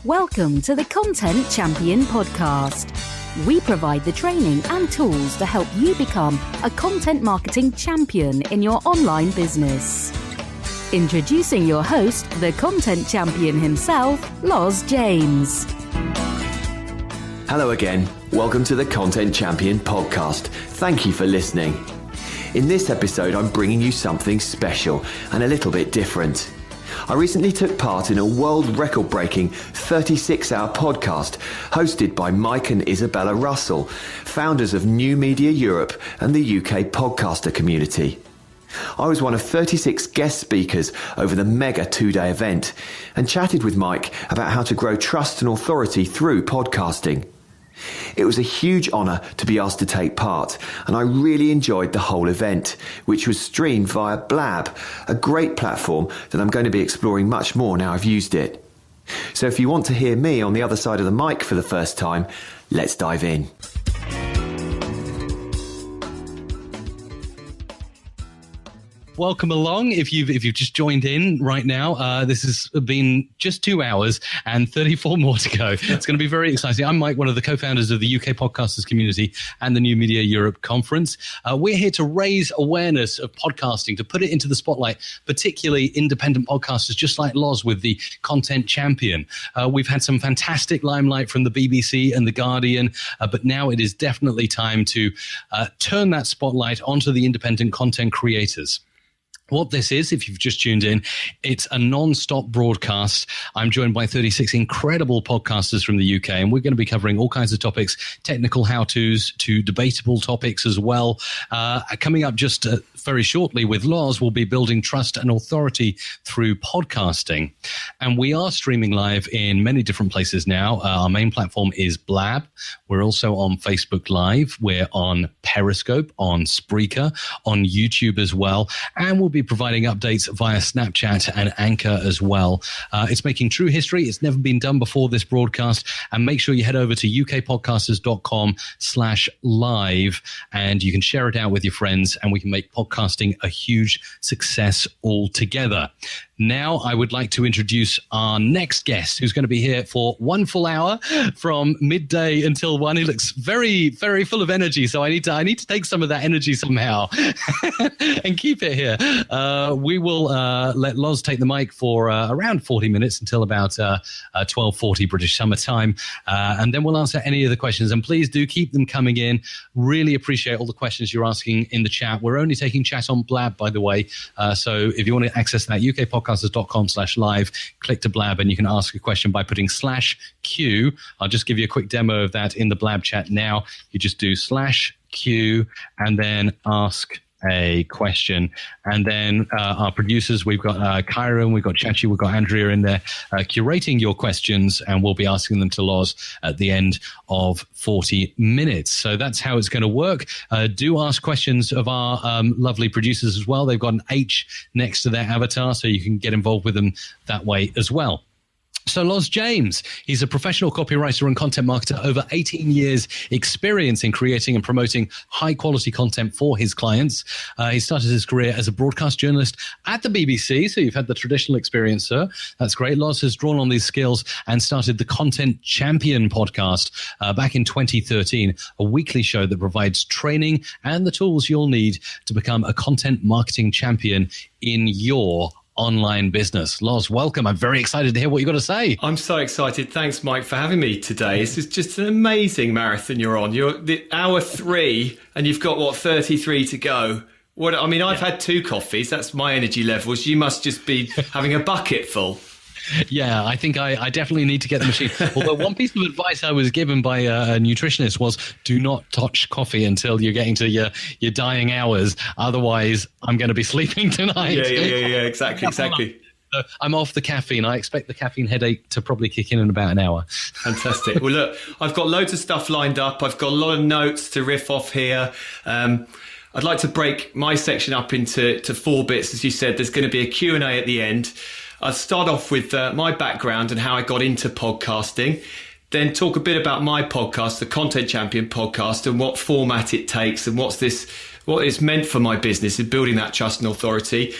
Welcome to the Content Champion podcast. We provide the training and tools to help you become a content marketing champion in your online business. Introducing your host, the content champion himself, Loz James. Hello again. Welcome to the Content Champion podcast. Thank you for listening. In this episode, I'm bringing you something special and a little bit different. I recently took part in a world record-breaking 36-hour podcast hosted by Mike and Izabela Russell, founders of New Media Europe and the UK podcaster community. I was one of 36 guest speakers over the mega 2-day event and chatted with Mike about how to grow trust and authority through podcasting. It was a huge honour to be asked to take part, and I really enjoyed the whole event, which was streamed via Blab, a great platform that I'm going to be exploring much more now I've used it. So if you want to hear me on the other side of the mic for the first time, let's dive in. Welcome along. If you've just joined in right now, this has been just 2 hours and 34 more to go. It's going to be very exciting. I'm Mike, one of the co-founders of the UK Podcasters Community and the New Media Europe Conference. We're here to raise awareness of podcasting, to put it into the spotlight, particularly independent podcasters, just like Loz with the Content Champion. We've had some fantastic limelight from the BBC and the Guardian, but now it is definitely time to turn that spotlight onto the independent content creators. What this is, if you've just tuned in, it's a non-stop broadcast. I'm joined by 36 incredible podcasters from the UK, and we're going to be covering all kinds of topics, technical how-tos to debatable topics as well. Coming up just very shortly with Loz, we'll be building trust and authority through podcasting. And we are streaming live in many different places now. Our main platform is Blab. We're also on Facebook Live. We're on Periscope, on Spreaker, on YouTube as well. And we'll be providing updates via Snapchat and Anchor as well. It's making true history. It's never been done before, this broadcast. And make sure you head over to ukpodcasters.com/live and you can share it out with your friends and we can make podcasting a huge success altogether. Now, I would like to introduce our next guest, who's going to be here for 1 full hour from midday until 1. He looks very, very full of energy, so I need to take some of that energy somehow and keep it here. We will let Loz take the mic for around 40 minutes until about 12:40 British Summer Time, and then we'll answer any of the questions. And please do keep them coming in. Really appreciate all the questions you're asking in the chat. We're only taking chat on Blab, by the way, so if you want to access that, ukpodcasters.com/live, click to Blab and you can ask a question by putting /Q. I'll just give you a quick demo of that in the Blab chat now. You just do /Q and then ask a question. And then our producers, we've got Kyron, we've got Chachi, we've got Andrea in there curating your questions, and we'll be asking them to Loz at the end of 40 minutes. So that's how it's going to work. Do ask questions of our lovely producers as well. They've got an H next to their avatar, so you can get involved with them that way as well. So Loz James, he's a professional copywriter and content marketer, over 18 years experience in creating and promoting high quality content for his clients. He started his career as a broadcast journalist at the BBC. So you've had the traditional experience, sir. That's great. Loz has drawn on these skills and started the Content Champion podcast back in 2013, a weekly show that provides training and the tools you'll need to become a content marketing champion in your online business. Loz, welcome. I'm very excited to hear what you've got to say. I'm so excited. Thanks, Mike, for having me today. This is just an amazing marathon you're on. You're the hour 3 and you've got, 33 to go. I've had 2 coffees. That's my energy levels. You must just be having a bucket full. Yeah, I think I definitely need to get the machine. Although one piece of advice I was given by a nutritionist was do not touch coffee until you're getting to your dying hours. Otherwise, I'm going to be sleeping tonight. Yeah, exactly. So I'm off the caffeine. I expect the caffeine headache to probably kick in about an hour. Fantastic. Well, look, I've got loads of stuff lined up. I've got a lot of notes to riff off here. I'd like to break my section up into 4 bits. As you said, there's going to be a Q&A at the end. I'll start off with my background and how I got into podcasting, then talk a bit about my podcast, the Content Champion podcast, and what format it takes and what it's meant for my business in building that trust and authority.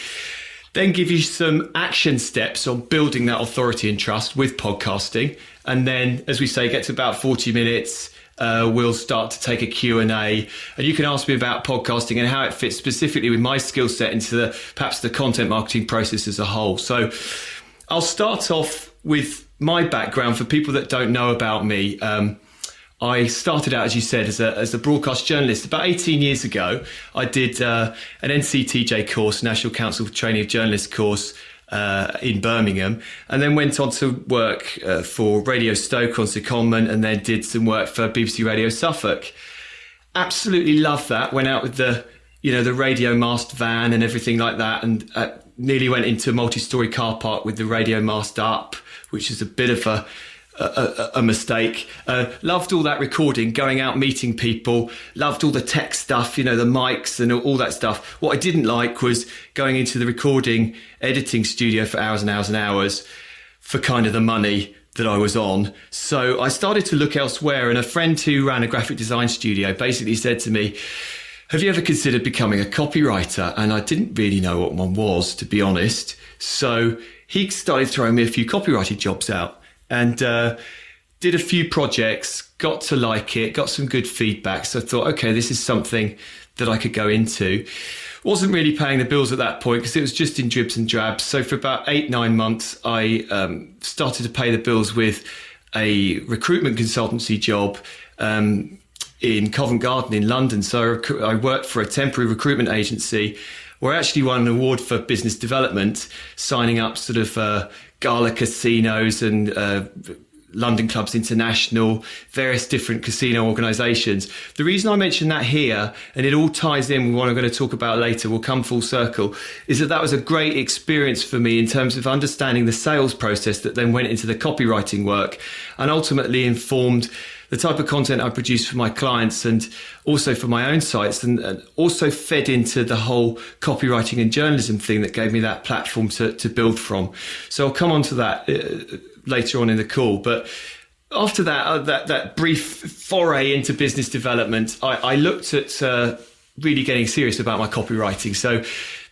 Then give you some action steps on building that authority and trust with podcasting. And then, as we say, get to about 40 minutes. We'll start to take a Q&A, and you can ask me about podcasting and how it fits specifically with my skill set into perhaps the content marketing process as a whole. So I'll start off with my background for people that don't know about me. I started out, as you said, as a broadcast journalist. About 18 years ago, I did an NCTJ course, National Council for Training of Journalists course, in Birmingham, and then went on to work for Radio Stoke on secondment, and then did some work for BBC Radio Suffolk. Absolutely loved that. Went out with the radio mast van and everything like that, and nearly went into a multi-storey car park with the radio mast up, which is a bit of a mistake. Loved all that recording, going out meeting people, loved all the tech stuff, the mics and all that stuff. What I didn't like was going into the recording editing studio for hours and hours and hours for kind of the money that I was on. So I started to look elsewhere, and a friend who ran a graphic design studio basically said to me, have you ever considered becoming a copywriter? And I didn't really know what one was, to be honest. So he started throwing me a few copywriting jobs out. And did a few projects, got to like it, got some good feedback. So I thought, okay, this is something that I could go into. Wasn't really paying the bills at that point because it was just in dribs and drabs. So for about 8-9 months, I started to pay the bills with a recruitment consultancy job in Covent Garden in London. So I worked for a temporary recruitment agency where I actually won an award for business development, signing up sort of gala casinos and London Clubs International, various different casino organisations. The reason I mention that here, and it all ties in with what I'm going to talk about later, will come full circle, is that was a great experience for me in terms of understanding the sales process that then went into the copywriting work, and ultimately informed the type of content I produce for my clients and also for my own sites, and also fed into the whole copywriting and journalism thing that gave me that platform to build from. So I'll come on to that later on in the call. But after that brief foray into business development, I looked at really getting serious about my copywriting. So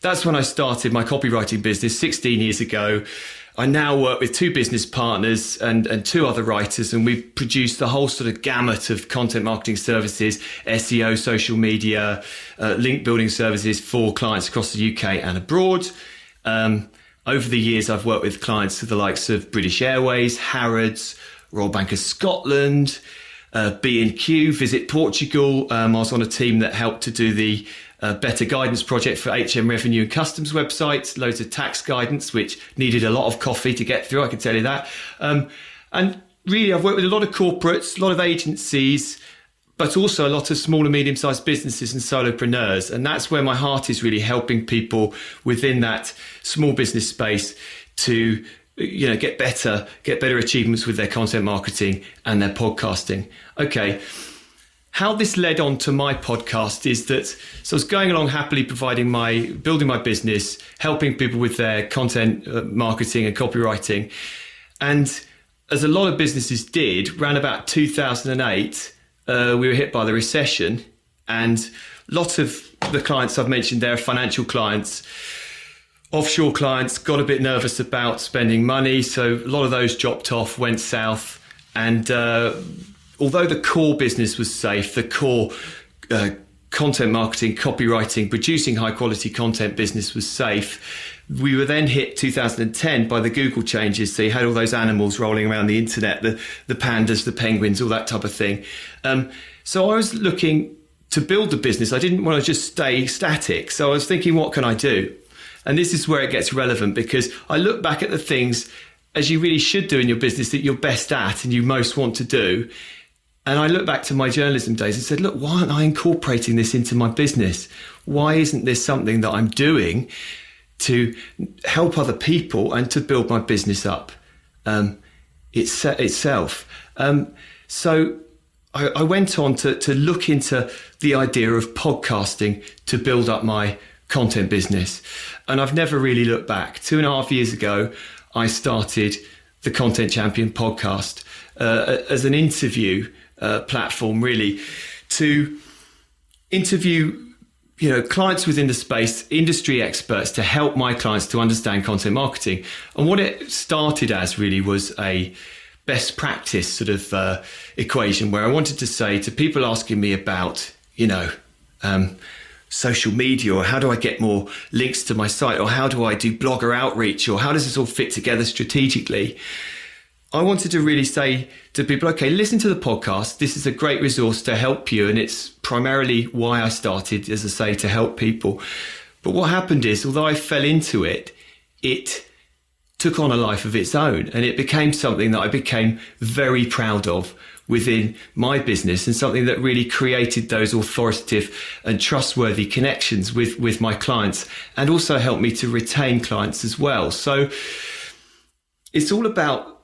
that's when I started my copywriting business 16 years ago. I now work with 2 business partners and 2 other writers, and we produce the whole sort of gamut of content marketing services, SEO, social media, link building services for clients across the UK and abroad. Over the years, I've worked with clients of the likes of British Airways, Harrods, Royal Bank of Scotland, B&Q, Visit Portugal. I was on a team that helped to do the Better Guidance project for HM Revenue and Customs websites, loads of tax guidance, which needed a lot of coffee to get through, I can tell you that. And really, I've worked with a lot of corporates, a lot of agencies, but also a lot of small and medium-sized businesses and solopreneurs. And that's where my heart is, really helping people within that small business space to get better achievements with their content marketing and their podcasting. Okay. How this led on to my podcast is that, so I was going along happily building my business, helping people with their content marketing and copywriting. And as a lot of businesses did, around about 2008, we were hit by the recession, and lots of the clients I've mentioned there are financial clients, offshore clients, got a bit nervous about spending money. So a lot of those dropped off, went south, and although the core business was safe, the core content marketing, copywriting, producing high quality content business was safe, we were then hit 2010 by the Google changes. So you had all those animals rolling around the internet, the pandas, the penguins, all that type of thing. So I was looking to build the business. I didn't want to just stay static. So I was thinking, what can I do? And this is where it gets relevant, because I look back at the things, as you really should do in your business, that you're best at and you most want to do. And I look back to my journalism days and said, look, why aren't I incorporating this into my business? Why isn't this something that I'm doing to help other people and to build my business up itself? So I went on to look into the idea of podcasting to build up my content business. And I've never really looked back. 2.5 years ago, I started the Content Champion podcast as an interview platform, really, to interview clients within the space, industry experts, to help my clients to understand content marketing. And what it started as really was a best practice sort of equation where I wanted to say to people asking me about, social media, or how do I get more links to my site, or how do I do blogger outreach, or how does this all fit together strategically? I wanted to really say to people, okay, listen to the podcast. This is a great resource to help you. And it's primarily why I started, as I say, to help people. But what happened is, although I fell into it, it took on a life of its own, and it became something that I became very proud of within my business, and something that really created those authoritative and trustworthy connections with my clients, and also helped me to retain clients as well. So it's all about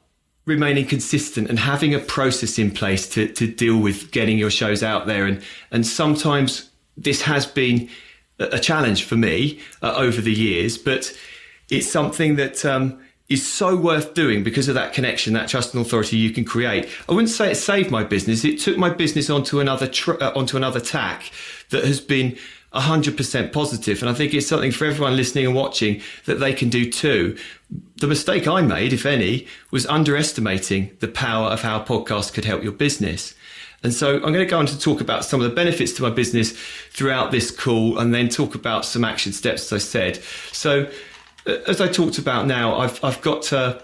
remaining consistent and having a process in place to deal with getting your shows out there. And sometimes this has been a challenge for me over the years, but it's something that is so worth doing because of that connection, that trust and authority you can create. I wouldn't say it saved my business. It took my business onto another tack that has been 100% positive. And I think it's something for everyone listening and watching that they can do too. The mistake I made, if any, was underestimating the power of how podcasts could help your business. And so I'm going to go on to talk about some of the benefits to my business throughout this call, and then talk about some action steps, as I said. So as I talked about now, I've got a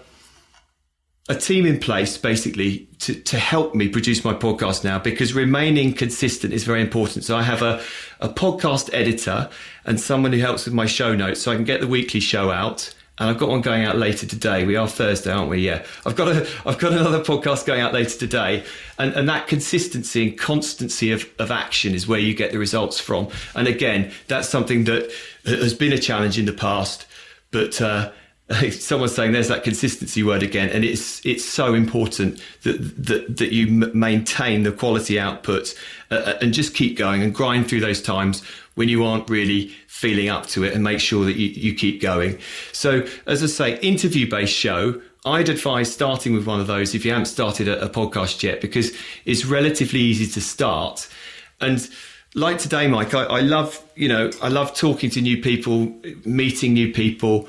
team in place basically to help me produce my podcast now, because remaining consistent is very important. So I have a podcast editor and someone who helps with my show notes so I can get the weekly show out. And I've got one going out later today. We are Thursday, aren't we? Yeah. I've got another podcast going out later today. And that consistency and constancy of action is where you get the results from. And again, that's something that has been a challenge in the past. But someone's saying there's that consistency word again, and it's so important that you maintain the quality output and just keep going and grind through those times when you aren't really feeling up to it, and make sure that you keep going. So as I say, interview-based show, I'd advise starting with one of those if you haven't started a podcast yet, because it's relatively easy to start. And like today, Mike, I love talking to new people, meeting new people.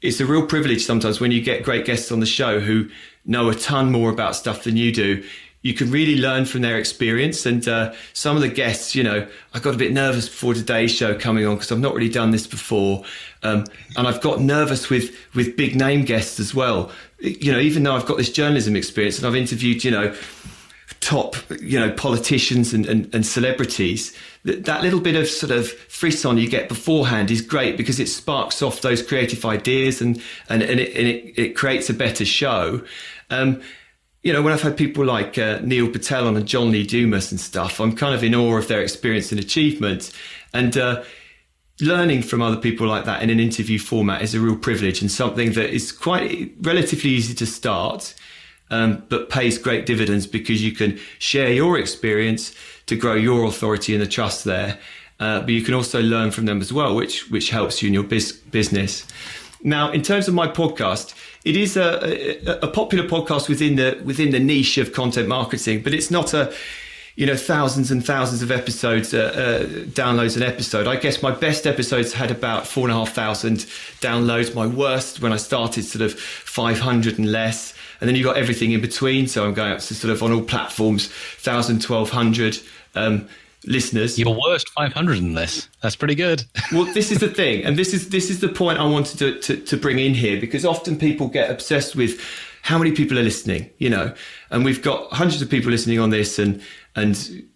It's a real privilege sometimes when you get great guests on the show who know a ton more about stuff than you do. You can really learn from their experience. And some of the guests, I got a bit nervous before today's show coming on because I've not really done this before. And I've got nervous with big name guests as well. Even though I've got this journalism experience and I've interviewed, top, politicians and celebrities, that little bit of sort of frisson you get beforehand is great because it sparks off those creative ideas and it creates a better show. When I've had people like Neil Patel on and John Lee Dumas and stuff, I'm kind of in awe of their experience and achievement. And learning from other people like that in an interview format is a real privilege, and something that is quite relatively easy to start, but pays great dividends because you can share your experience to grow your authority and the trust there. But you can also learn from them as well, which helps you in your business. Now, in terms of my podcast, it is a popular podcast within the niche of content marketing, but it's not thousands and thousands of episodes, downloads an episode. I guess my best episodes had about 4,500 downloads. My worst, when I started, sort of 500 and less. And then you've got everything in between. So I'm going up to sort of on all platforms, 1,000, 1,200 listeners. Your worst 500 and less. That's pretty good. Well, this is the thing. And this is the point I wanted to bring in here, because often people get obsessed with how many people are listening, and we've got hundreds of people listening on this, and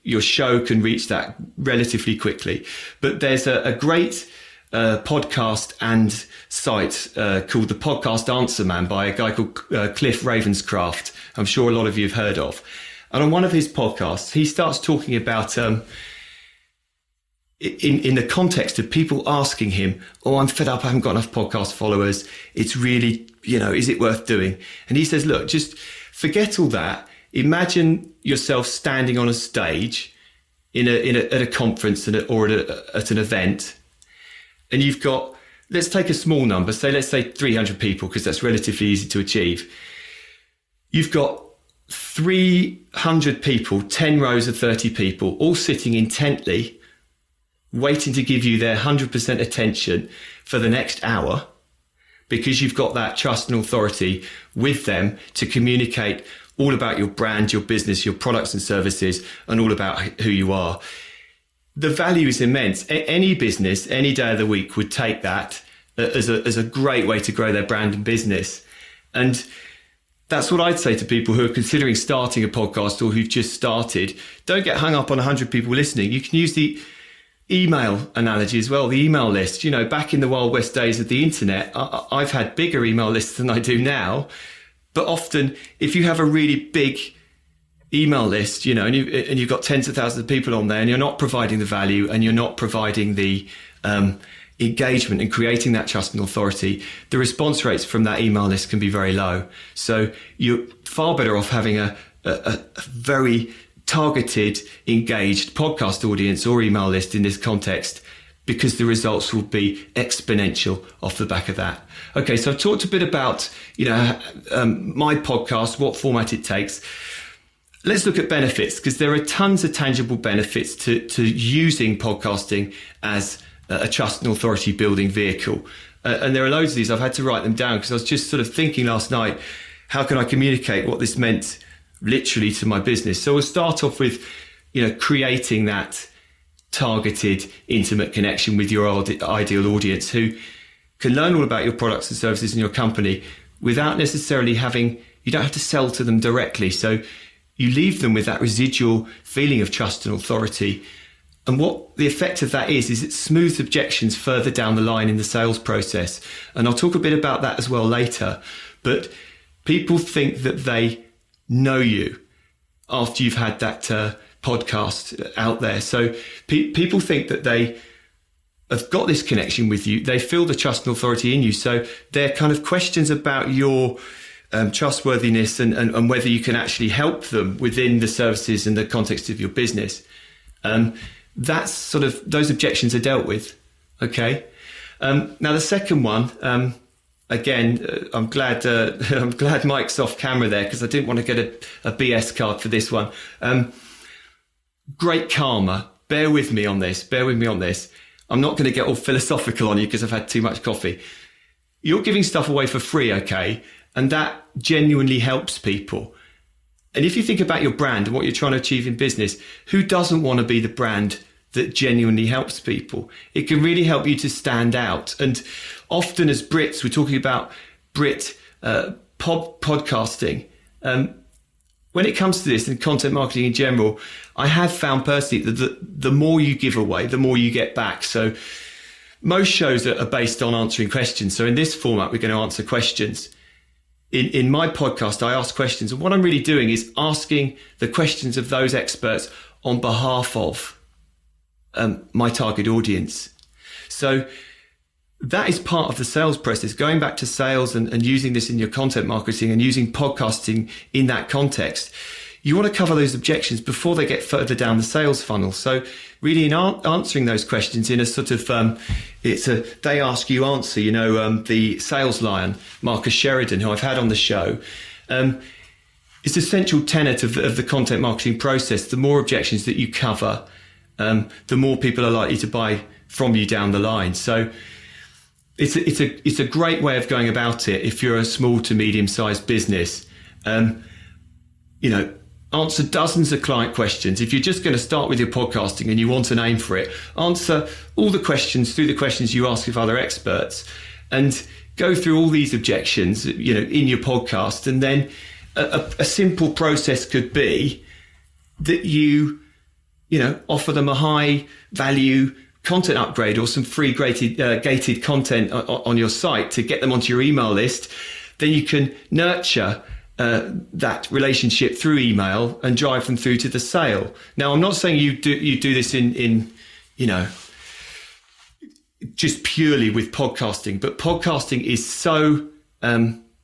your show can reach that relatively quickly. But there's a great podcast and site called the Podcast Answer Man by a guy called Cliff Ravenscraft. I'm sure a lot of you have heard of. And on one of his podcasts, he starts talking about in the context of people asking him, I'm fed up, I haven't got enough podcast followers. It's really, is it worth doing? And he says, look, just forget all that. Imagine yourself standing on a stage at a conference or at an event, and you've got, let's take a small number, let's say 300 people, because that's relatively easy to achieve. You've got 300 people, 10 rows of 30 people, all sitting intently, waiting to give you their 100% attention for the next hour, because you've got that trust and authority with them to communicate all about your brand, your business, your products and services, and all about who you are. The value is immense. Any business, any day of the week would take that as a great way to grow their brand and business. And that's what I'd say to people who are considering starting a podcast or who've just started. Don't get hung up on 100 people listening. You can use the email analogy as well, the email list. Back in the Wild West days of the internet, I've had bigger email lists than I do now. But often, if you have a really big email list, and you've got tens of thousands of people on there, and you're not providing the value and you're not providing the engagement and creating that trust and authority, the response rates from that email list can be very low. So you're far better off having a very targeted, engaged podcast audience or email list in this context, because the results will be exponential off the back of that. Okay, so I've talked a bit about my podcast, what format it takes. Let's look at benefits, because there are tons of tangible benefits to using podcasting as a trust and authority building vehicle. And there are loads of these. I've had to write them down because I was just sort of thinking last night, how can I communicate what this meant literally to my business? So we'll start off with, creating that targeted, intimate connection with your ideal audience who can learn all about your products and services in your company without necessarily you don't have to sell to them directly. So you leave them with that residual feeling of trust and authority. And what the effect of that is it smooths objections further down the line in the sales process. And I'll talk a bit about that as well later. But people think that they know you after you've had that podcast out there. So people think that they have got this connection with you. They feel the trust and authority in you. So they're kind of questions about your trustworthiness and whether you can actually help them within the services and the context of your business. That's sort of, those objections are dealt with. Okay. Now the second one, again, I'm glad Mike's off camera there, because I didn't want to get a BS card for this one. Great karma. Bear with me on this. I'm not going to get all philosophical on you because I've had too much coffee. You're giving stuff away for free, okay? And that genuinely helps people. And if you think about your brand and what you're trying to achieve in business, who doesn't want to be the brand that genuinely helps people? It can really help you to stand out. And often as Brits, we're talking about Brit podcasting. When it comes to this and content marketing in general, I have found personally that the more you give away, the more you get back. So most shows are based on answering questions. So in this format, we're going to answer questions. In my podcast, I ask questions. And what I'm really doing is asking the questions of those experts on behalf of my target audience. So that is part of the sales process. Going back to sales and using this in your content marketing and using podcasting in that context, you want to cover those objections before they get further down the sales funnel. So really in answering those questions in a sort of, it's a they ask you answer, the sales lion, Marcus Sheridan, who I've had on the show. It's an essential tenet of the content marketing process. The more objections that you cover, the more people are likely to buy from you down the line. So it's a great way of going about it if you're a small to medium-sized business. Answer dozens of client questions. If you're just going to start with your podcasting and you want a name for it, answer all the questions through the questions you ask of other experts and go through all these objections, in your podcast. And then a simple process could be that you offer them a high value content upgrade or some free gated content on your site to get them onto your email list. Then you can nurture that relationship through email and drive them through to the sale. Now, I'm not saying you do this in just purely with podcasting, but podcasting is so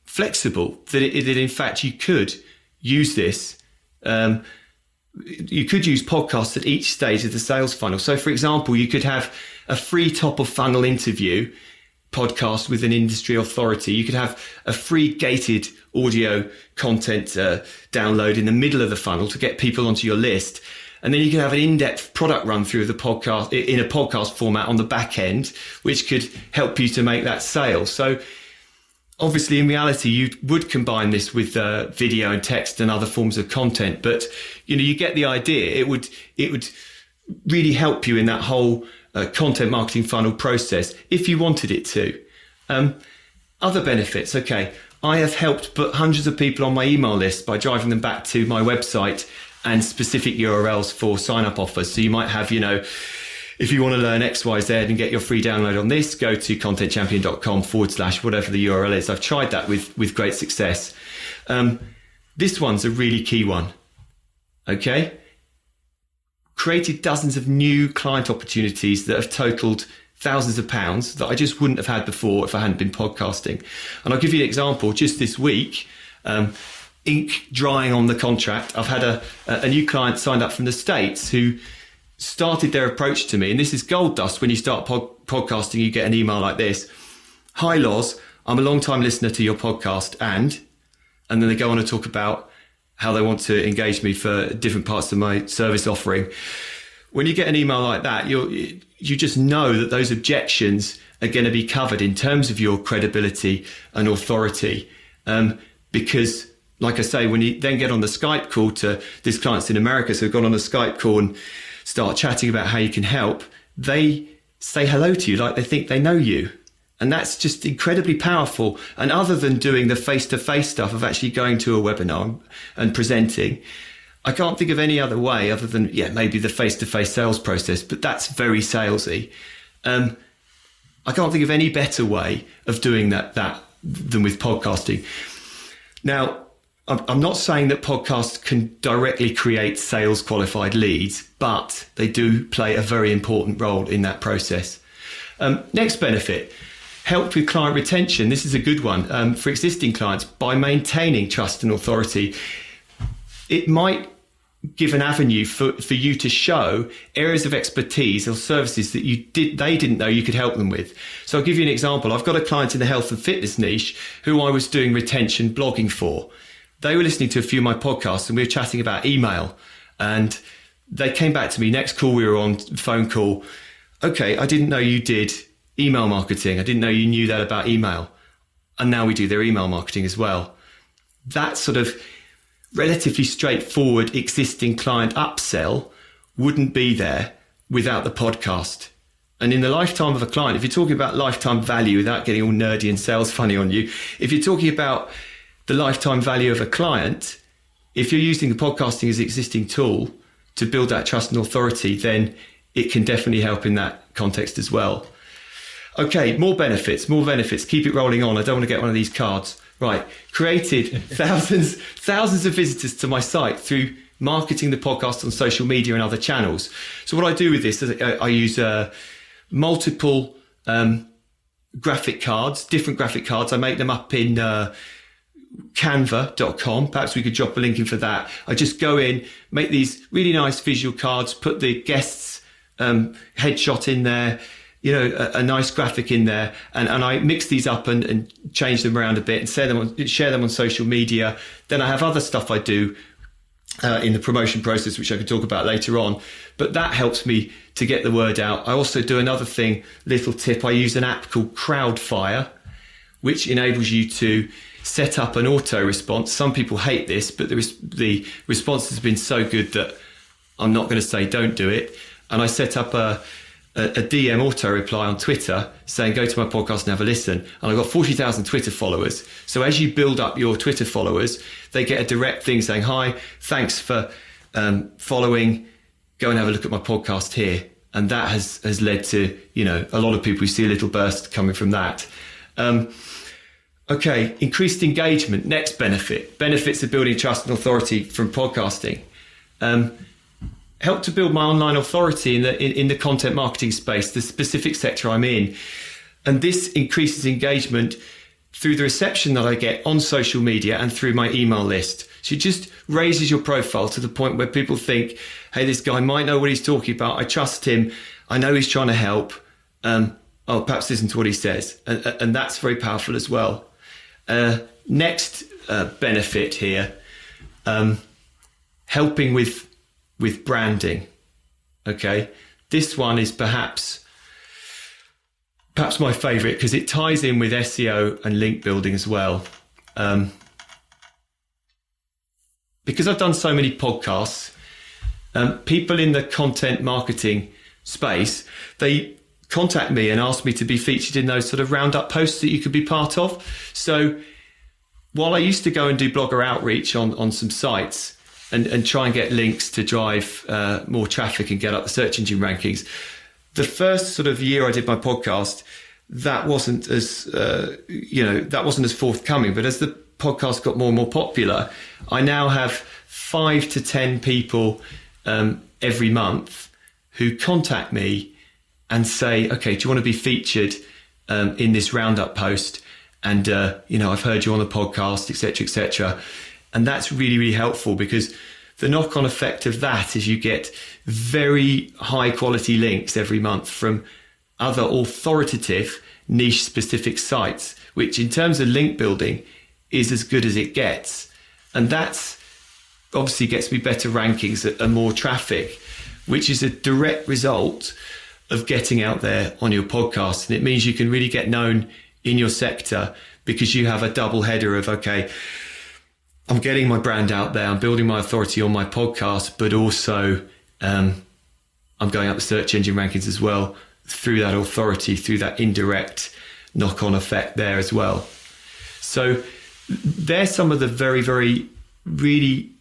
flexible that in fact you could use this. You could use podcasts at each stage of the sales funnel. So, for example, you could have a free top of funnel interview podcast with an industry authority. You could have a free gated audio content download in the middle of the funnel to get people onto your list. And then you can have an in-depth product run through of the podcast in a podcast format on the back end, which could help you to make that sale. So Obviously, in reality, you would combine this with video and text and other forms of content, but you get the idea. It would really help you in that whole content marketing funnel process if you wanted it to. Other benefits. Okay, I have helped put hundreds of people on my email list by driving them back to my website and specific URLs for sign-up offers. So you might have, if you want to learn X, Y, Z and get your free download on this, go to contentchampion.com/ whatever the URL is. I've tried that with great success. This one's a really key one. Okay. Created dozens of new client opportunities that have totaled thousands of pounds that I just wouldn't have had before if I hadn't been podcasting. And I'll give you an example. Just this week, ink drying on the contract. I've had a new client signed up from the States who started their approach to me. And this is gold dust. When you start podcasting, you get an email like this. Hi, Loz. I'm a long-time listener to your podcast. And then they go on to talk about how they want to engage me for different parts of my service offering. When you get an email like that, you just know that those objections are going to be covered in terms of your credibility and authority. Because, like I say, when you then get on the Skype call to this client's in America, so we've gone on a Skype call and start chatting about how you can help, they say hello to you like they think they know you. And that's just incredibly powerful. And other than doing the face-to-face stuff of actually going to a webinar and presenting, I can't think of any other way other than, maybe the face-to-face sales process, but that's very salesy. I can't think of any better way of doing that than with podcasting. Now, I'm not saying that podcasts can directly create sales qualified leads, but they do play a very important role in that process. Next benefit, help with client retention. This is a good one for existing clients by maintaining trust and authority. It might give an avenue for you to show areas of expertise or services that they didn't know you could help them with. So I'll give you an example. I've got a client in the health and fitness niche who I was doing retention blogging for. They were listening to a few of my podcasts and we were chatting about email, and they came back to me. Next call, we were on phone call. Okay, I didn't know you did email marketing. I didn't know you knew that about email. And now we do their email marketing as well. That sort of relatively straightforward existing client upsell wouldn't be there without the podcast. And in the lifetime of a client, if you're talking about lifetime value without getting all nerdy and sales funny on you, if you're talking about the lifetime value of a client, if you're using the podcasting as an existing tool to build that trust and authority, then it can definitely help in that context as well. Okay, more benefits. Keep it rolling on. I don't want to get one of these cards. Right, created thousands of visitors to my site through marketing the podcast on social media and other channels. So what I do with this is I use multiple graphic cards, different graphic cards. I make them up in canva.com. Perhaps we could drop a link in for that. I just go in, make these really nice visual cards, put the guest's headshot in there, a nice graphic in there, and I mix these up and change them around a bit and share them on social media. Then I have other stuff I do in the promotion process, which I can talk about later on. But that helps me to get the word out. I also do another thing, little tip. I use an app called Crowdfire, which enables you to set up an auto response. Some people hate this, but the response has been so good that I'm not going to say don't do it. And I set up a DM auto reply on Twitter saying, go to my podcast and have a listen. And I've got 40,000 Twitter followers. So as you build up your Twitter followers, they get a direct thing saying, hi, thanks for following. Go and have a look at my podcast here. And that has led to, a lot of people who see a little burst coming from that. Okay, increased engagement. Next benefit. Benefits of building trust and authority from podcasting. Help to build my online authority in the content marketing space, the specific sector I'm in. And this increases engagement through the reception that I get on social media and through my email list. So it just raises your profile to the point where people think, hey, this guy might know what he's talking about. I trust him. I know he's trying to help. Perhaps listen to what he says. And that's very powerful as well. Next benefit here, helping with branding. Okay, this one is perhaps perhaps my favorite because it ties in with SEO and link building as well. Because I've done so many podcasts, people in the content marketing space, they contact me and ask me to be featured in those sort of roundup posts that you could be part of. So while I used to go and do blogger outreach on some sites and try and get links to drive more traffic and get up the search engine rankings, the first sort of year I did my podcast, that wasn't as forthcoming. But as the podcast got more and more popular, I now have 5 to 10 people every month who contact me and say, okay, do you want to be featured in this roundup post? And, I've heard you on the podcast, et cetera, et cetera. And that's really, really helpful because the knock-on effect of that is you get very high quality links every month from other authoritative niche specific sites, which in terms of link building is as good as it gets. And that's obviously gets me better rankings and more traffic, which is a direct result of getting out there on your podcast. And it means you can really get known in your sector because you have a double header of, okay, I'm getting my brand out there, I'm building my authority on my podcast, but also I'm going up the search engine rankings as well through that authority, through that indirect knock-on effect there as well. So there's some of the very, very, really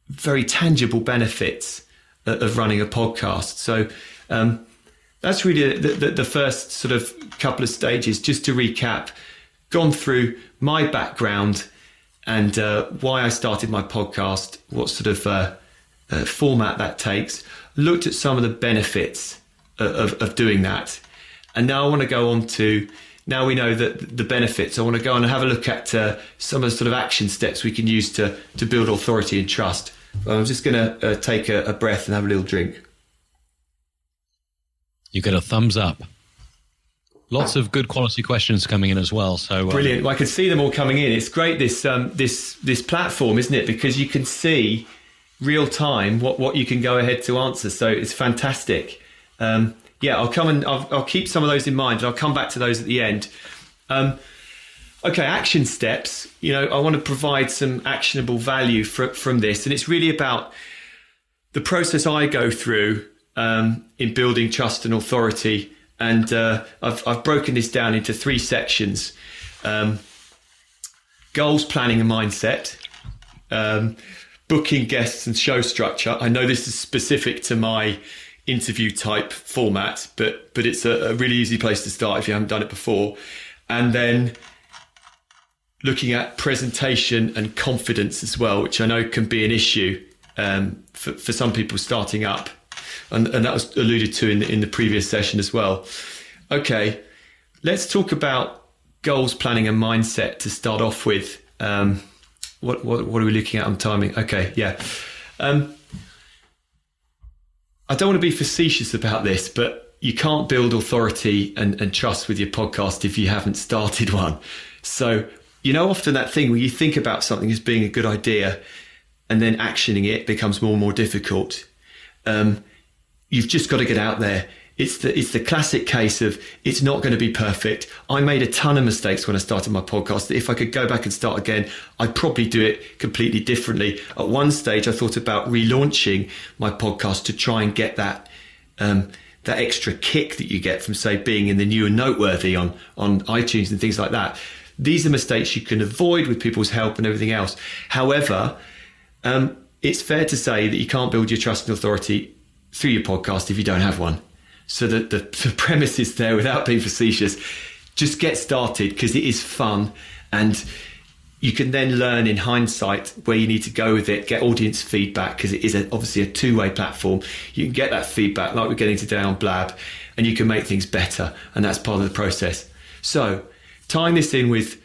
very tangible benefits of running a podcast. So that's really the first sort of couple of stages. Just to recap, gone through my background and why I started my podcast, what sort of format that takes, looked at some of the benefits of doing that. And now I want to go on to, now we know that the benefits, I want to go on and have a look at some of the sort of action steps we can use to build authority and trust. I'm just going to take a breath and have a little drink. You get a thumbs up. Lots of good quality questions coming in as well. So brilliant. Well, I can see them all coming in. It's great, this platform, isn't it? Because you can see real time what you can go ahead to answer. So it's fantastic. I'll come and I'll keep some of those in mind and I'll come back to those at the end. Okay, action steps. I want to provide some actionable value from this. And it's really about the process I go through in building trust and authority. And I've broken this down into 3 sections. Goals, planning and mindset. Booking guests and show structure. I know this is specific to my interview type format, but it's a really easy place to start if you haven't done it before. And then looking at presentation and confidence as well, which I know can be an issue for some people starting up. And that was alluded to in the previous session as well. Okay, let's talk about goals, planning and mindset to start off with. What are we looking at on timing? Okay, yeah. I don't want to be facetious about this, but you can't build authority and trust with your podcast if you haven't started one. So, often that thing where you think about something as being a good idea and then actioning it becomes more and more difficult. You've just got to get out there. It's the classic case of it's not going to be perfect. I made a ton of mistakes when I started my podcast. If I could go back and start again, I'd probably do it completely differently. At one stage, I thought about relaunching my podcast to try and get that extra kick that you get from, say, being in the new and noteworthy on iTunes and things like that. These are mistakes you can avoid with people's help and everything else. However, it's fair to say that you can't build your trust and authority through your podcast if you don't have one. So the premise is there, without being facetious, just get started because it is fun and you can then learn in hindsight where you need to go with it, get audience feedback because it is obviously a two-way platform. You can get that feedback like we're getting today on Blab and you can make things better, and that's part of the process. So tying this in with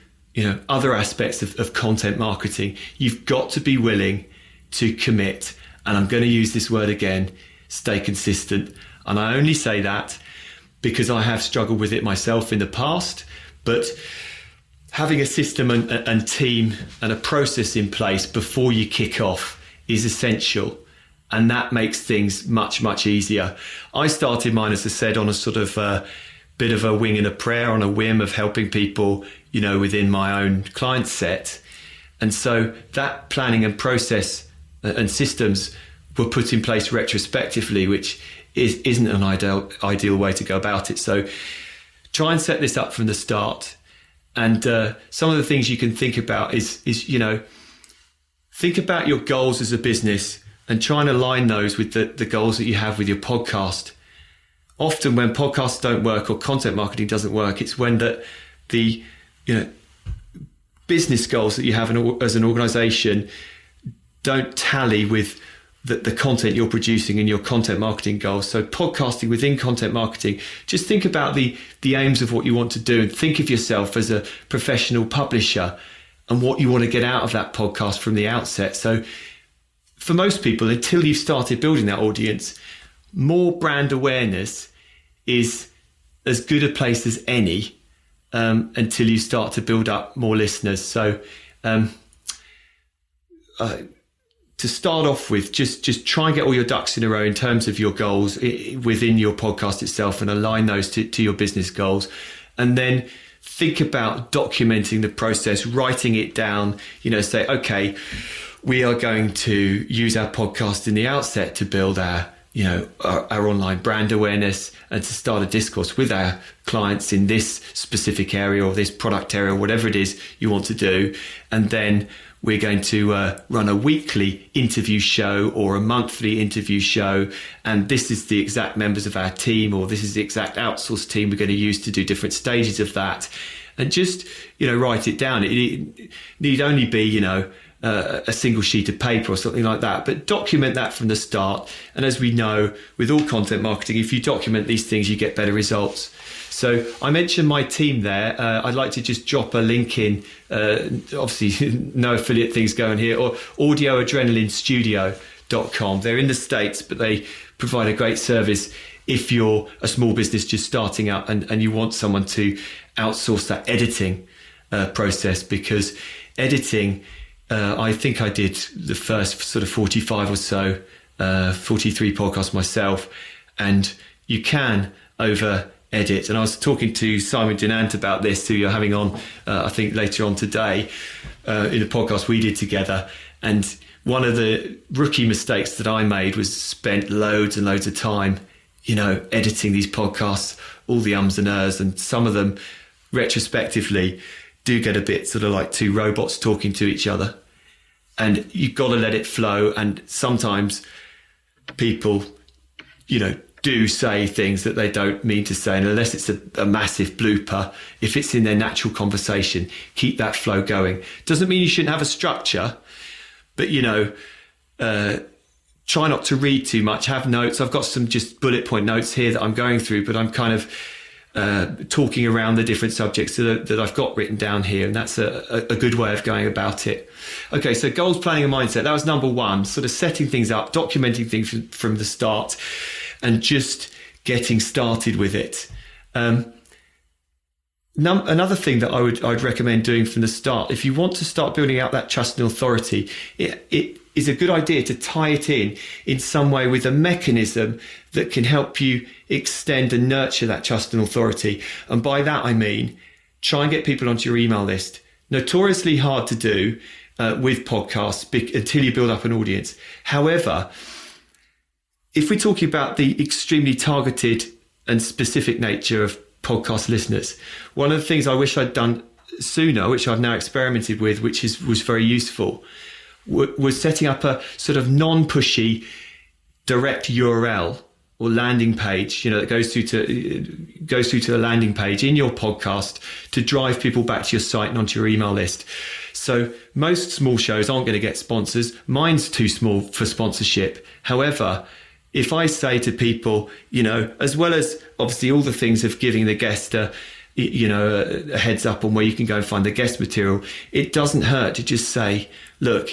other aspects of content marketing, you've got to be willing to commit, and I'm going to use this word again, stay consistent. And I only say that because I have struggled with it myself in the past, but having a system and team and a process in place before you kick off is essential. And that makes things much, much easier. I started mine, as I said, on a sort of bit of a wing and a prayer on a whim of helping people, within my own client set. And so that planning and process and systems were put in place retrospectively, which isn't an ideal way to go about it. So try and set this up from the start. And some of the things you can think about is think about your goals as a business and try and align those with the goals that you have with your podcast. Often when podcasts don't work or content marketing doesn't work, it's when the business goals that you have as an organization don't tally with the content you're producing and your content marketing goals. So podcasting within content marketing, just think about the aims of what you want to do and think of yourself as a professional publisher and what you want to get out of that podcast from the outset. So for most people, until you've started building that audience, more brand awareness is as good a place as any until you start to build up more listeners. So to start off with, just try and get all your ducks in a row in terms of your goals within your podcast itself and align those to your business goals. And then think about documenting the process, writing it down, say, okay, we are going to use our podcast in the outset to build our online brand awareness and to start a discourse with our clients in this specific area or this product area, whatever it is you want to do. And then we're going to run a weekly interview show or a monthly interview show. And this is the exact members of our team, or this is the exact outsourced team we're going to use to do different stages of that. And just, write it down. It need only be, a single sheet of paper or something like that, but document that from the start. And as we know, with all content marketing, if you document these things, you get better results. So I mentioned my team there. I'd like to just drop a link in, obviously no affiliate things going here, or audioadrenalinestudio.com. They're in the States, but they provide a great service if you're a small business just starting up and you want someone to outsource that editing process, because editing, I think I did the first sort of 45 or so, 43 podcasts myself, and you can over edit. And I was talking to Simon Dinant about this, who you're having on, I think later on today, in a podcast we did together. And one of the rookie mistakes that I made was spent loads and loads of time, editing these podcasts, all the ums and ers, and some of them retrospectively do get a bit sort of like two robots talking to each other. And you've got to let it flow. And sometimes people, do say things that they don't mean to say. And unless it's a massive blooper, if it's in their natural conversation, keep that flow going. Doesn't mean you shouldn't have a structure, but, try not to read too much. Have notes. I've got some just bullet point notes here that I'm going through, but I'm kind of talking around the different subjects that I've got written down here. And that's a good way of going about it. Okay, so goals, planning and mindset. That was number one, sort of setting things up, documenting things from the start and just getting started with it. Another thing that I'd recommend doing from the start, if you want to start building out that trust and authority, it is a good idea to tie it in some way with a mechanism that can help you extend and nurture that trust and authority. And by that, I mean, try and get people onto your email list. Notoriously hard to do with podcasts until you build up an audience. However, if we're talking about the extremely targeted and specific nature of podcast listeners, one of the things I wish I'd done sooner, which I've now experimented with, which was very useful, was setting up a sort of non-pushy direct URL or landing page, that goes through to a landing page in your podcast to drive people back to your site and onto your email list. So most small shows aren't going to get sponsors. Mine's too small for sponsorship. However, if I say to people, as well as obviously all the things of giving the guest a heads up on where you can go and find the guest material, it doesn't hurt to just say, look,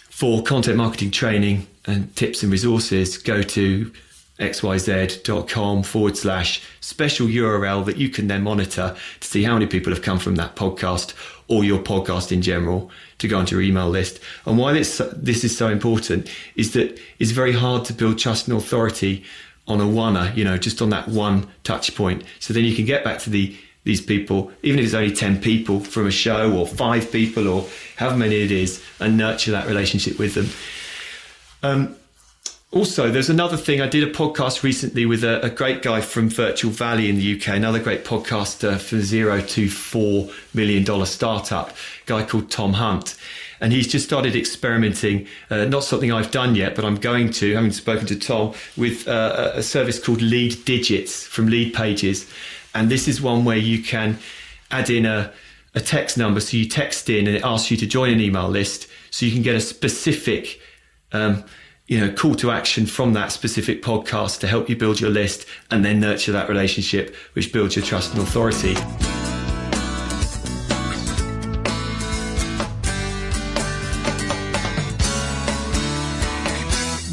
for content marketing training and tips and resources, go to xyz.com/special URL that you can then monitor to see how many people have come from that podcast or your podcast in general to go onto your email list. And why this is so important is that it's very hard to build trust and authority on a oneer, just on that one touch point. So then you can get back to these people, even if it's only 10 people from a show, or 5 people, or however many it is, and nurture that relationship with them. Also, there's another thing. I did a podcast recently with a great guy from Virtual Valley in the UK, another great podcaster for $0 to $4 million startup, a guy called Tom Hunt. And he's just started experimenting, not something I've done yet, but I'm going to, having spoken to Tom, with a service called Lead Digits from Lead Pages. And this is one where you can add in a text number. So you text in and it asks you to join an email list, so you can get a specific call to action from that specific podcast to help you build your list and then nurture that relationship, which builds your trust and authority.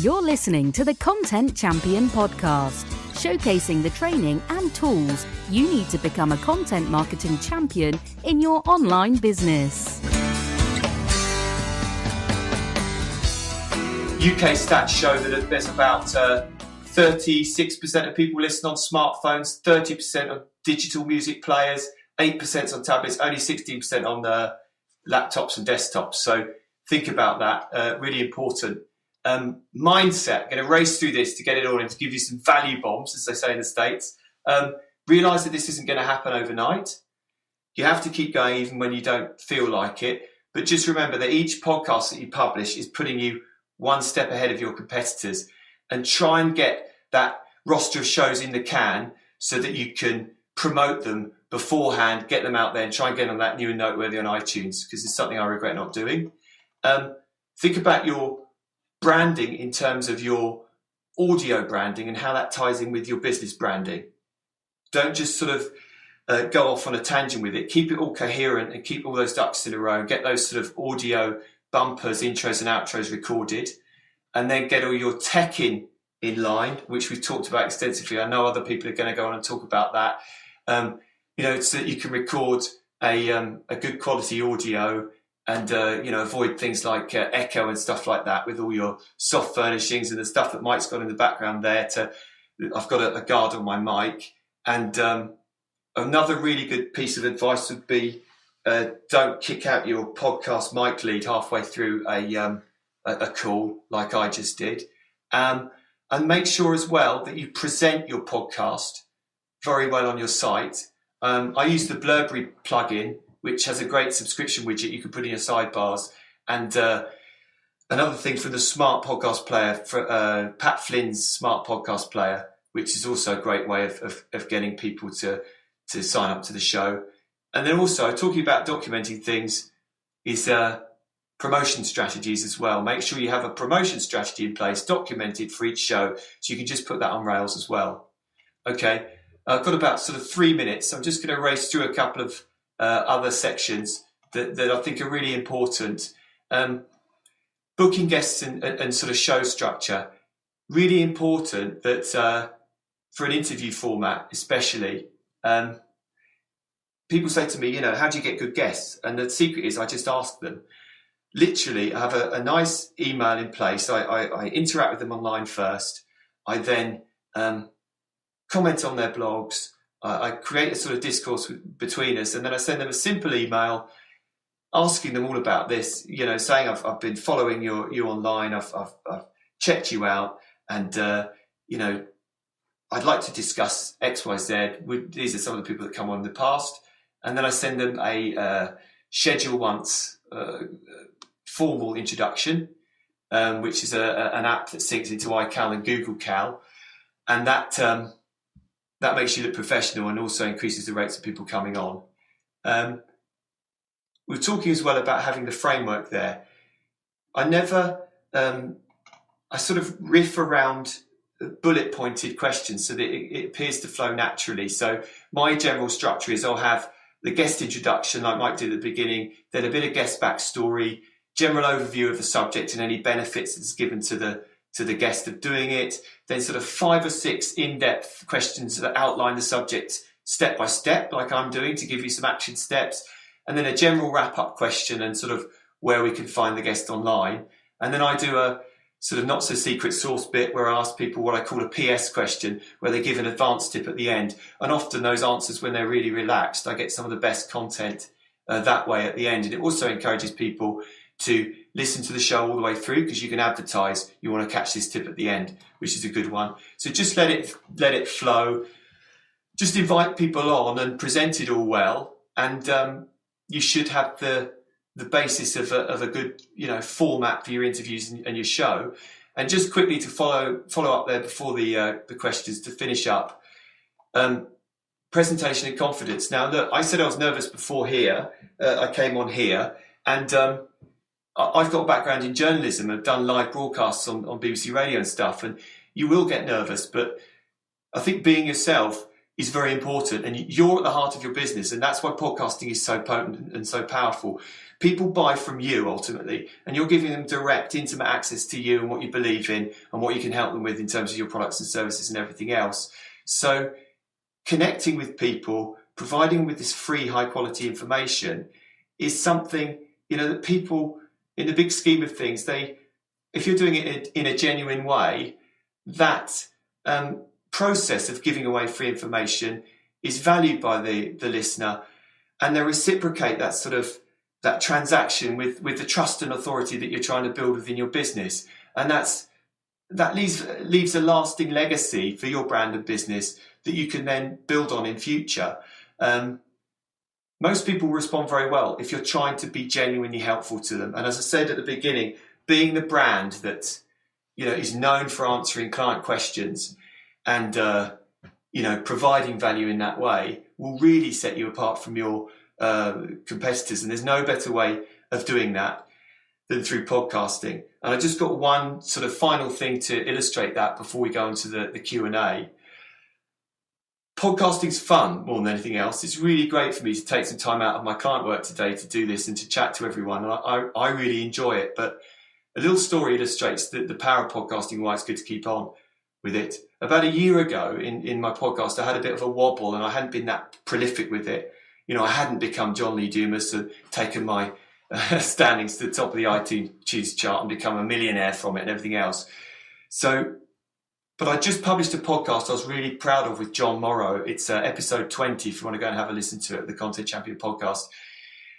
You're listening to the Content Champion podcast, showcasing the training and tools you need to become a content marketing champion in your online business. UK stats show that there's about 36% of people listen on smartphones, 30% on digital music players, 8% on tablets, only 16% on laptops and desktops. So think about that, really important. Mindset, I'm going to race through this to get it all in, to give you some value bombs, as they say in the States. Realise that this isn't going to happen overnight. You have to keep going even when you don't feel like it. But just remember that each podcast that you publish is putting you one step ahead of your competitors, and try and get that roster of shows in the can so that you can promote them beforehand, get them out there and try and get on that new and noteworthy on iTunes, because it's something I regret not doing. Think about your branding in terms of your audio branding and how that ties in with your business branding. Don't just sort of go off on a tangent with it. Keep it all coherent and keep all those ducks in a row. Get those sort of audio bumpers, intros and outros recorded, and then get all your tech in line, which we've talked about extensively. I know other people are going to go on and talk about that. So that you can record a good quality audio and avoid things like echo and stuff like that, with all your soft furnishings and the stuff that Mike's got in the background there. I've got a guard on my mic. And another really good piece of advice would be, don't kick out your podcast mic lead halfway through a call like I just did. And make sure as well that you present your podcast very well on your site. I use the Blurberry plugin, which has a great subscription widget you can put in your sidebars. And another thing for the smart podcast player, for Pat Flynn's smart podcast player, which is also a great way of getting people to sign up to the show. And then also, talking about documenting things is promotion strategies as well. Make sure you have a promotion strategy in place, documented for each show, so you can just put that on rails as well. Okay, I've got about sort of 3 minutes. I'm just going to race through a couple of other sections that I think are really important. Booking guests and sort of show structure. Really important that for an interview format especially, people say to me, how do you get good guests? And the secret is I just ask them. Literally, I have a nice email in place. I interact with them online first. I then comment on their blogs. I create a sort of discourse between us, and then I send them a simple email asking them all about this, saying I've been following you online. I've checked you out, and I'd like to discuss X, Y, Z. These are some of the people that come on in the past. And then I send them a schedule once formal introduction, which is an app that syncs into iCal and Google Cal. And that makes you look professional and also increases the rates of people coming on. We're talking as well about having the framework there. I sort of riff around bullet pointed questions so that it appears to flow naturally. So my general structure is I'll have the guest introduction like Mike did at the beginning, then a bit of guest backstory, general overview of the subject and any benefits that's given to the guest of doing it, then sort of 5 or 6 in-depth questions that outline the subject step by step, like I'm doing, to give you some action steps, and then a general wrap-up question and sort of where we can find the guest online. And then I do sort of not so secret sauce bit where I ask people what I call a PS question, where they give an advanced tip at the end. And often those answers, when they're really relaxed, I get some of the best content that way at the end. And it also encourages people to listen to the show all the way through, because you can advertise you want to catch this tip at the end, which is a good one. So just let it flow. Just invite people on and present it all well, and you should have the basis of a good format for your interviews and your show. And just quickly to follow up there before the questions, to finish up, presentation and confidence. Now look, I said I was nervous before here. I came on here, and I've got a background in journalism. I've done live broadcasts on BBC Radio and stuff, and you will get nervous, but I think being yourself is very important, and you're at the heart of your business, and that's why podcasting is so potent and so powerful. People buy from you ultimately, and you're giving them direct, intimate access to you and what you believe in and what you can help them with in terms of your products and services and everything else. So connecting with people, providing them with this free, high quality information is something, that people, in the big scheme of things, if you're doing it in a genuine way, that process of giving away free information is valued by the listener, and they reciprocate that transaction with the trust and authority that you're trying to build within your business. And that leaves a lasting legacy for your brand and business that you can then build on in future. Most people respond very well if you're trying to be genuinely helpful to them. And as I said at the beginning, being the brand that is known for answering client questions and providing value in that way will really set you apart from your competitors. And there's no better way of doing that than through podcasting. And I just got one sort of final thing to illustrate that before we go into the Q&A. Podcasting's fun more than anything else. It's really great for me to take some time out of my client work today to do this and to chat to everyone. And I really enjoy it. But a little story illustrates the power of podcasting, why it's good to keep on with it. About a year ago in my podcast, I had a bit of a wobble and I hadn't been that prolific with it. I hadn't become John Lee Dumas and taken my standings to the top of the iTunes chart and become a millionaire from it and everything else. But I just published a podcast I was really proud of with John Morrow. It's episode 20, if you want to go and have a listen to it, the Content Champion podcast.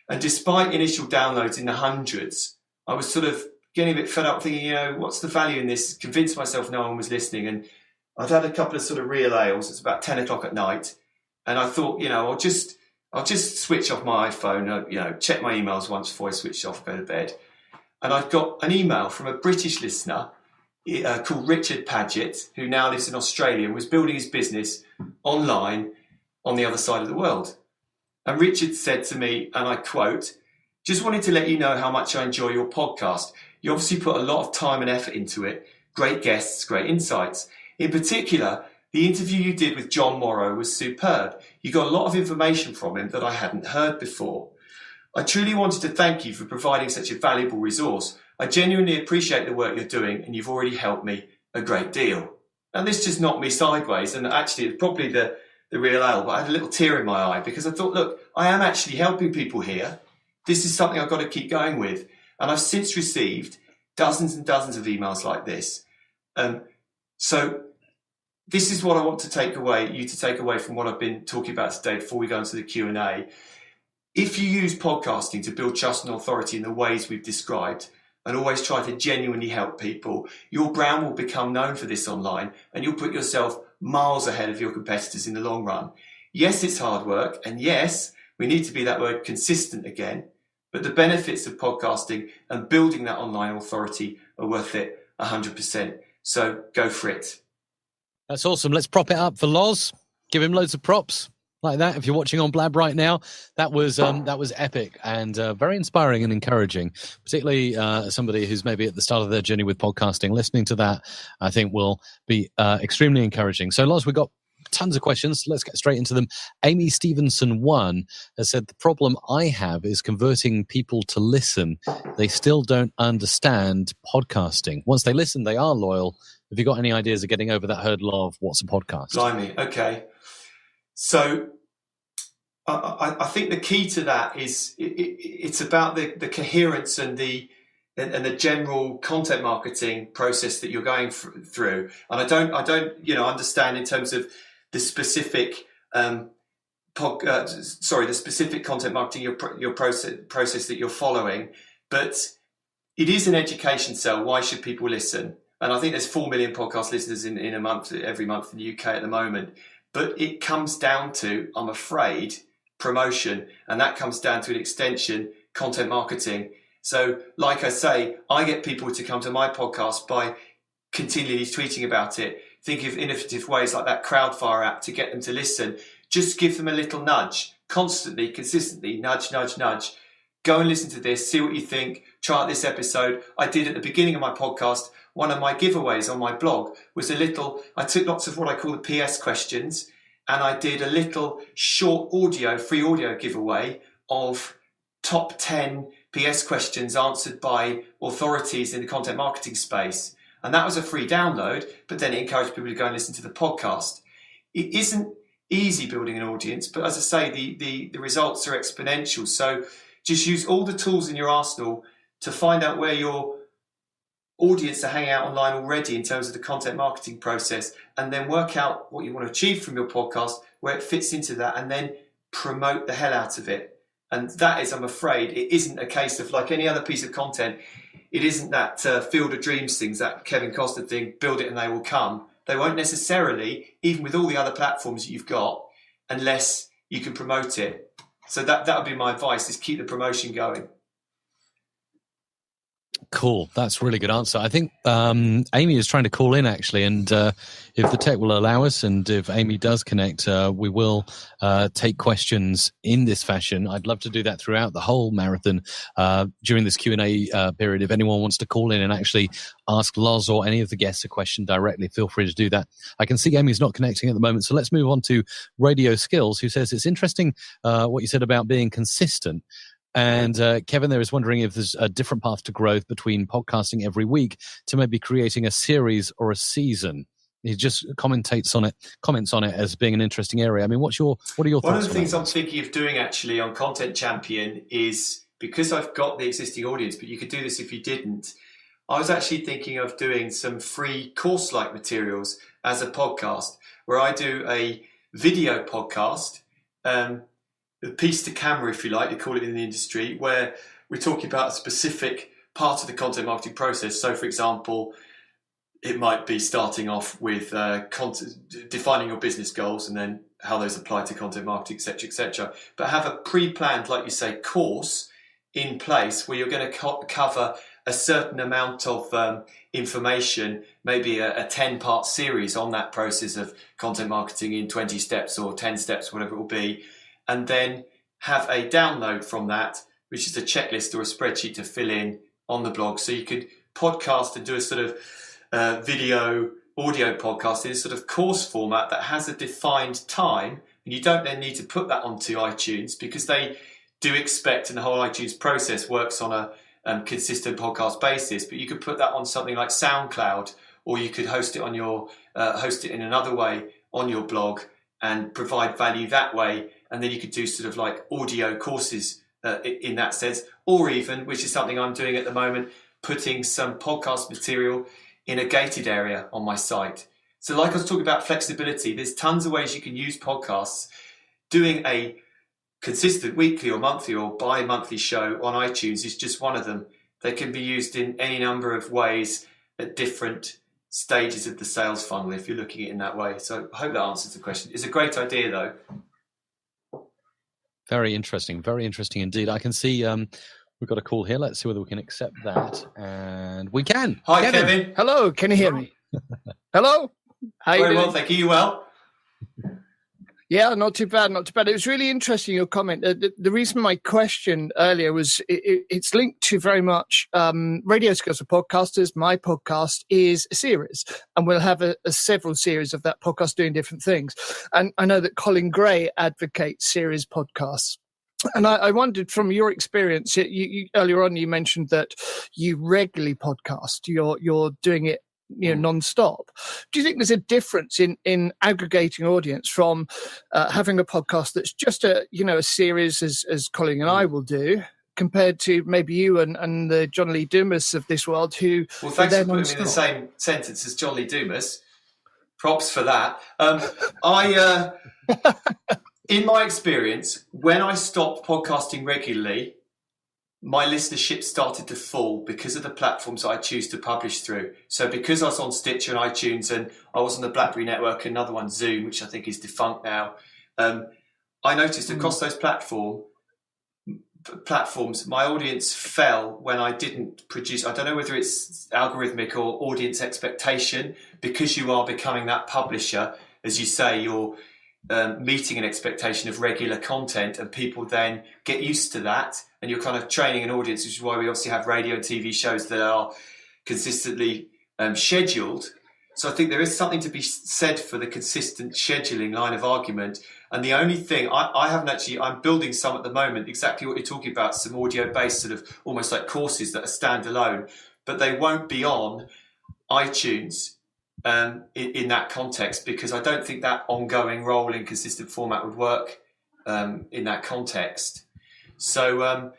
And despite initial downloads in the hundreds, I was sort of getting a bit fed up thinking, what's the value in this? Convinced myself no one was listening. And I'd had a couple of sort of real ales. It's about 10 o'clock at night. And I thought, I'll just switch off my iPhone, check my emails once before I switch off, go to bed. And I've got an email from a British listener called Richard Paget, who now lives in Australia and was building his business online on the other side of the world. And Richard said to me, and I quote, "Just wanted to let you know how much I enjoy your podcast. You obviously put a lot of time and effort into it. Great guests, great insights. In particular, the interview you did with John Morrow was superb. You got a lot of information from him that I hadn't heard before. I truly wanted to thank you for providing such a valuable resource. I genuinely appreciate the work you're doing, and you've already helped me a great deal." And this just knocked me sideways. And actually, it's probably the real ale, but I had a little tear in my eye because I thought, look, I am actually helping people here. This is something I've got to keep going with. And I've since received dozens and dozens of emails like this. So this is what I want to take away from what I've been talking about today before we go into the Q&A. If you use podcasting to build trust and authority in the ways we've described, and always try to genuinely help people, your brand will become known for this online, and you'll put yourself miles ahead of your competitors in the long run. Yes, it's hard work, and yes, we need to be that word consistent again, but the benefits of podcasting and building that online authority are worth it 100%. So go for it. That's awesome. Let's prop it up for Loz. Give him loads of props like that. If you're watching on Blab right now, that was epic and very inspiring and encouraging, particularly somebody who's maybe at the start of their journey with podcasting. Listening to that, I think, will be extremely encouraging. So, Loz, we've got tons of questions. Let's get straight into them. Amy Stevenson 1 has said, "The problem I have is converting people to listen. They still don't understand podcasting. Once they listen, they are loyal. Have you got any ideas of getting over that hurdle of what's a podcast?" Blimey, okay. So I think the key to that is it's about the coherence and the and the general content marketing process that you're going through. And I don't understand in terms of the specific the specific content marketing your process that you're following, but it is an education cell. Why should people listen? And I think there's 4 million podcast listeners in a month, every month in the UK at the moment. But it comes down to, I'm afraid, promotion, and that comes down to an extension, content marketing. So, like I say, I get people to come to my podcast by continually tweeting about it. Think of innovative ways like that Crowdfire app to get them to listen. Just give them a little nudge, constantly, consistently, nudge, nudge, nudge. Go and listen to this, see what you think, try out this episode. I did at the beginning of my podcast, one of my giveaways on my blog was I took lots of what I call the PS questions, and I did a little short free audio giveaway of top 10 PS questions answered by authorities in the content marketing space. And that was a free download, but then it encouraged people to go and listen to the podcast. It isn't easy building an audience, but as I say, the results are exponential. So just use all the tools in your arsenal to find out where your audience are hanging out online already in terms of the content marketing process, and then work out what you want to achieve from your podcast, where it fits into that, and then promote the hell out of it. And that is, I'm afraid, it isn't a case of like any other piece of content. It isn't that Field of Dreams things, that Kevin Costner thing, build it and they will come. They won't necessarily, even with all the other platforms that you've got, unless you can promote it. So that would be my advice, is keep the promotion going. Cool. That's a really good answer. I think Amy is trying to call in, actually, and if the tech will allow us, and if Amy does connect, we will take questions in this fashion. I'd love to do that throughout the whole marathon during this Q&A period. If anyone wants to call in and actually ask Loz or any of the guests a question directly, feel free to do that. I can see Amy's not connecting at the moment, so let's move on to Radio Skills, who says it's interesting what you said about being consistent. And Kevin there is wondering if there's a different path to growth between podcasting every week to maybe creating a series or a season. He just comments on it as being an interesting area. I mean, what are your thoughts? One of the things I'm thinking of doing actually on Content Champion is, because I've got the existing audience, but you could do this if you didn't, I was actually thinking of doing some free course-like materials as a podcast, where I do a video podcast, a piece to camera, if you like, they call it in the industry, where we're talking about a specific part of the content marketing process. So, for example, it might be starting off with defining your business goals and then how those apply to content marketing, etc., but have a pre-planned, like you say, course in place where you're going to cover a certain amount of information, maybe a 10-part series on that process of content marketing in 20 steps or 10 steps, whatever it will be, and then have a download from that, which is a checklist or a spreadsheet to fill in on the blog. So you could podcast and do a sort of video, audio podcast in a sort of course format that has a defined time. And you don't then need to put that onto iTunes, because they do expect, and the whole iTunes process works on a consistent podcast basis. But you could put that on something like SoundCloud, or you could host it host it in another way on your blog and provide value that way. And then you could do sort of like audio courses in that sense, or even, which is something I'm doing at the moment, putting some podcast material in a gated area on my site. So like I was talking about flexibility, there's tons of ways you can use podcasts. Doing a consistent weekly or monthly or bi-monthly show on iTunes is just one of them. They can be used in any number of ways at different stages of the sales funnel, if you're looking at it in that way. So I hope that answers the question. It's a great idea, though. Very interesting indeed. I can see we've got a call here. Let's see whether we can accept that. And we can. Hi, Kevin. Hello, can you hear me? Hello? How you Very doing? well, thank you. You well? Yeah, not too bad, not too bad. It was really interesting, your comment. The reason my question earlier was it's linked to very much Radio Skills for Podcasters. My podcast is a series, and we'll have a several series of that podcast doing different things. And I know that Colin Gray advocates series podcasts. And I wondered, from your experience, you earlier on you mentioned that you regularly podcast. You're doing it non-stop. Do you think there's a difference in aggregating audience from having a podcast that's just a series, as Colin and I will do, compared to maybe you and the John Lee Dumas of this world who... Well, thanks for putting me in the same sentence as John Lee Dumas. Props for that. In my experience, when I stopped podcasting regularly, my listenership started to fall because of the platforms that I choose to publish through. So because I was on Stitcher and iTunes, and I was on the BlackBerry network, another one, Zoom, which I think is defunct now, I noticed across those platforms, my audience fell when I didn't produce. I don't know whether it's algorithmic or audience expectation, because you are becoming that publisher. As you say, you're meeting an expectation of regular content, and people then get used to that, and you're kind of training an audience, which is why we obviously have radio and TV shows that are consistently scheduled. So I think there is something to be said for the consistent scheduling line of argument. And the only thing I'm building some at the moment, exactly what you're talking about, some audio based sort of almost like courses that are standalone, but they won't be on iTunes in that context, because I don't think that ongoing rolling consistent format would work in that context. So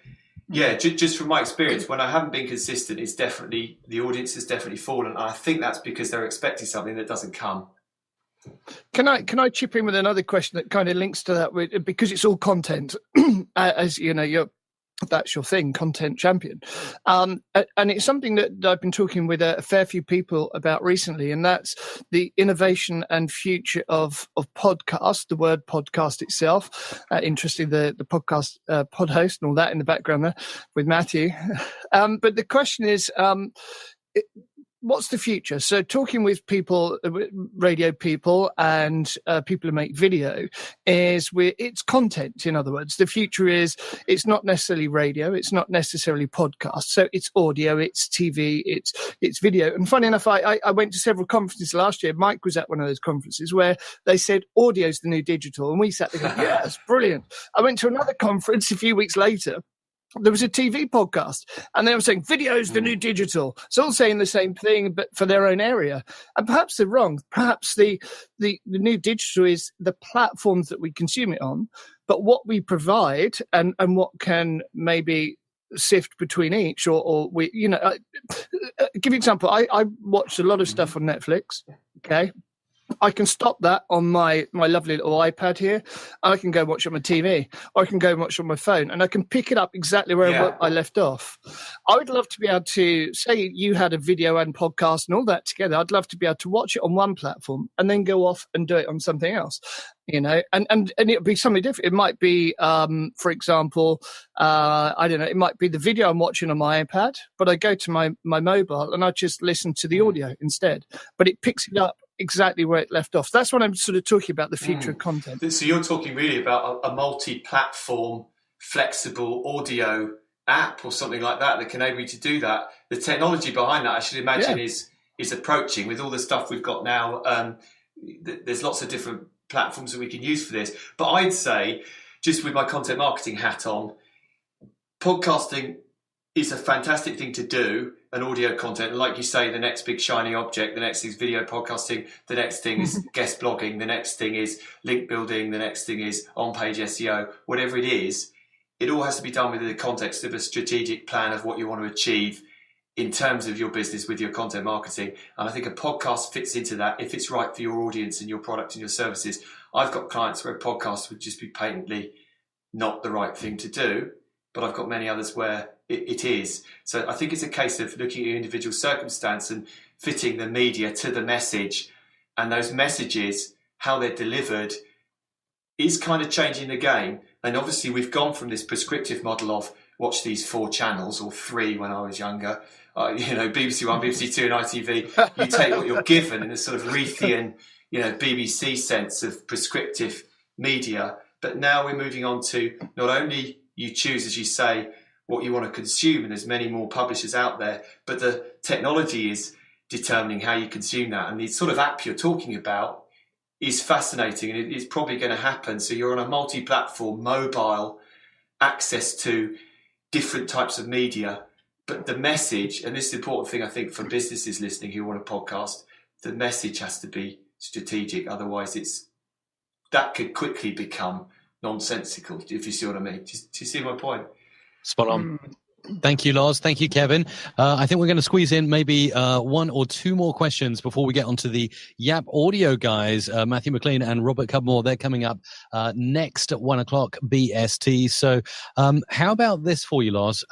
just from my experience, when I haven't been consistent, it's definitely, the audience has definitely fallen. I think that's because they're expecting something that doesn't come. Can I chip in with another question that kind of links to that, because it's all content, as you know, that's your thing, content champion. And it's something that I've been talking with a fair few people about recently, and that's the innovation and future of podcast, the word podcast itself. Interesting, the podcast pod host and all that in the background there with Matthew. But the question is, what's the future? So talking with people, radio people and people who make video, it's content. In other words, the future is, it's not necessarily radio, it's not necessarily podcast. So it's audio, it's TV, it's video. And funny enough, I went to several conferences last year. Mike was at one of those conferences where they said audio's the new digital. And we sat there going, yeah, that's brilliant. I went to another conference a few weeks later. There was a TV podcast, and they were saying video's the new digital. It's all saying the same thing, but for their own area. And perhaps they're wrong. Perhaps the new digital is the platforms that we consume it on, but what we provide and what can maybe sift between each, or we, give you an example. I watched a lot of stuff on Netflix. Okay. I can stop that on my lovely little iPad here. I can go watch it on my TV, or I can go watch it on my phone, and I can pick it up exactly where I left off. I would love to be able to, say you had a video and podcast and all that together, I'd love to be able to watch it on one platform and then go off and do it on something else, and it would be something different. It might be, for example, I don't know, it might be the video I'm watching on my iPad, but I go to my mobile and I just listen to the audio instead, but it picks it up exactly where it left off. That's what I'm sort of talking about, the future of content. So you're talking really about a multi-platform, flexible audio app or something like that can enable you to do that. The technology behind that, I should imagine, is approaching with all the stuff we've got now. There's lots of different platforms that we can use for this. But I'd say, just with my content marketing hat on, podcasting is a fantastic thing to do, an audio content. And like you say, the next big shiny object, the next thing is video podcasting, the next thing is guest blogging, the next thing is link building, the next thing is on-page SEO, whatever it is, it all has to be done within the context of a strategic plan of what you want to achieve in terms of your business with your content marketing. And I think a podcast fits into that if it's right for your audience and your product and your services. I've got clients where a podcast would just be patently not the right thing to do, but I've got many others where it is. So I think it's a case of looking at your individual circumstance and fitting the media to the message, and those messages, how they're delivered, is kind of changing the game. And obviously we've gone from this prescriptive model of watch these 4 channels, or 3 when I was younger, BBC One, BBC Two and ITV. You take what you're given in a sort of Reithian, BBC sense of prescriptive media. But now we're moving on to not only you choose, as you say, what you want to consume, and there's many more publishers out there, but the technology is determining how you consume that. And the sort of app you're talking about is fascinating, and it is probably going to happen. So you're on a multi-platform, mobile, access to different types of media, but the message, and this is the important thing I think for businesses listening who want a podcast, the message has to be strategic. Otherwise that could quickly become nonsensical, if you see what I mean. Do you see my point? Spot on. Thank you, Lars. Thank you, Kevin. I think we're going to squeeze in maybe one or two more questions before we get onto the Yap Audio guys, Matthew McLean and Robert Cudmore. They're coming up next at 1 o'clock BST. So how about this for you, Lars?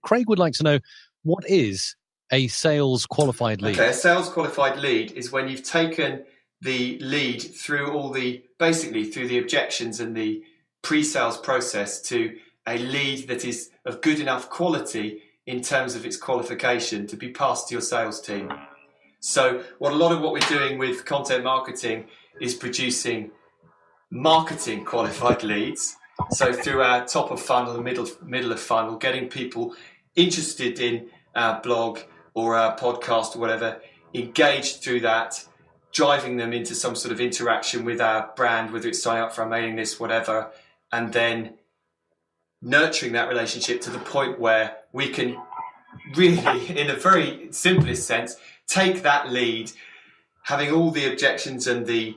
Craig would like to know, what is a sales qualified lead? Okay, a sales qualified lead is when you've taken the lead through basically through the objections and the pre-sales process to a lead that is of good enough quality in terms of its qualification to be passed to your sales team. So a lot of what we're doing with content marketing is producing marketing qualified leads. So through our top of funnel and middle of funnel, getting people interested in our blog or our podcast or whatever, engaged through that, driving them into some sort of interaction with our brand, whether it's signing up for our mailing list, whatever, and then nurturing that relationship to the point where we can really, in a very simplest sense, take that lead, having all the objections and the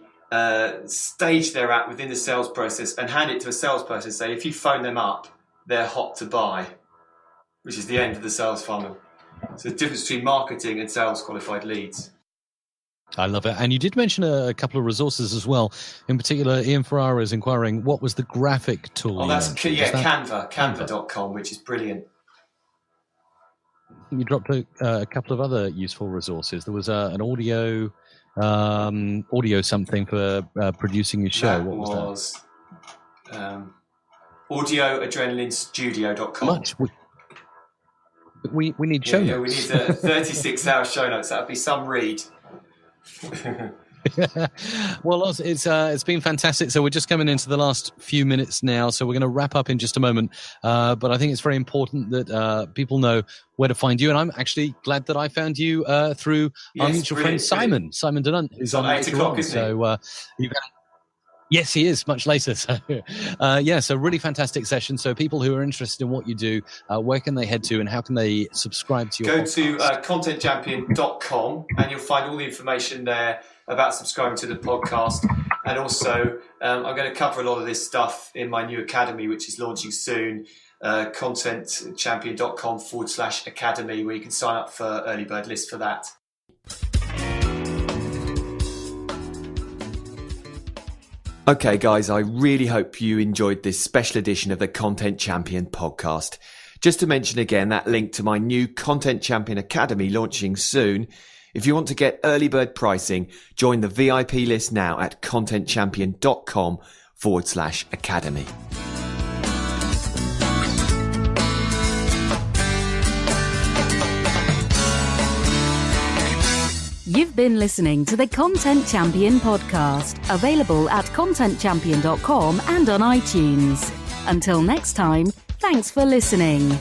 stage they're at within the sales process, and hand it to a salesperson and say, if you phone them up, they're hot to buy, which is the end of the sales funnel. So the difference between marketing and sales qualified leads. I love it. And you did mention a couple of resources as well. In particular, Ian Ferrara is inquiring, what was the graphic tool? Oh, that's Canva.com, which is brilliant. You dropped a couple of other useful resources. There was an audio something for producing your show. What was that? Audioadrenalinestudio.com. Much. We need show notes. We need 36-hour show notes. That would be some read. Well, it's been fantastic. So we're just coming into the last few minutes now, so we're going to wrap up in just a moment, but I think it's very important that people know where to find you, and I'm actually glad that I found you through our mutual friend Simon Dunant, who's on 8 o'clock, isn't he? So yes, he is much later. So so really fantastic session. So people who are interested in what you do, where can they head to, and how can they subscribe to your podcast? Go to contentchampion.com, and you'll find all the information there about subscribing to the podcast. And also, I'm going to cover a lot of this stuff in my new academy, which is launching soon, contentchampion.com/academy, where you can sign up for early bird list for that. Okay, guys, I really hope you enjoyed this special edition of the Content Champion podcast. Just to mention again, that link to my new Content Champion Academy launching soon. If you want to get early bird pricing, join the VIP list now at contentchampion.com/academy. You've been listening to the Content Champion podcast, available at contentchampion.com and on iTunes. Until next time, thanks for listening.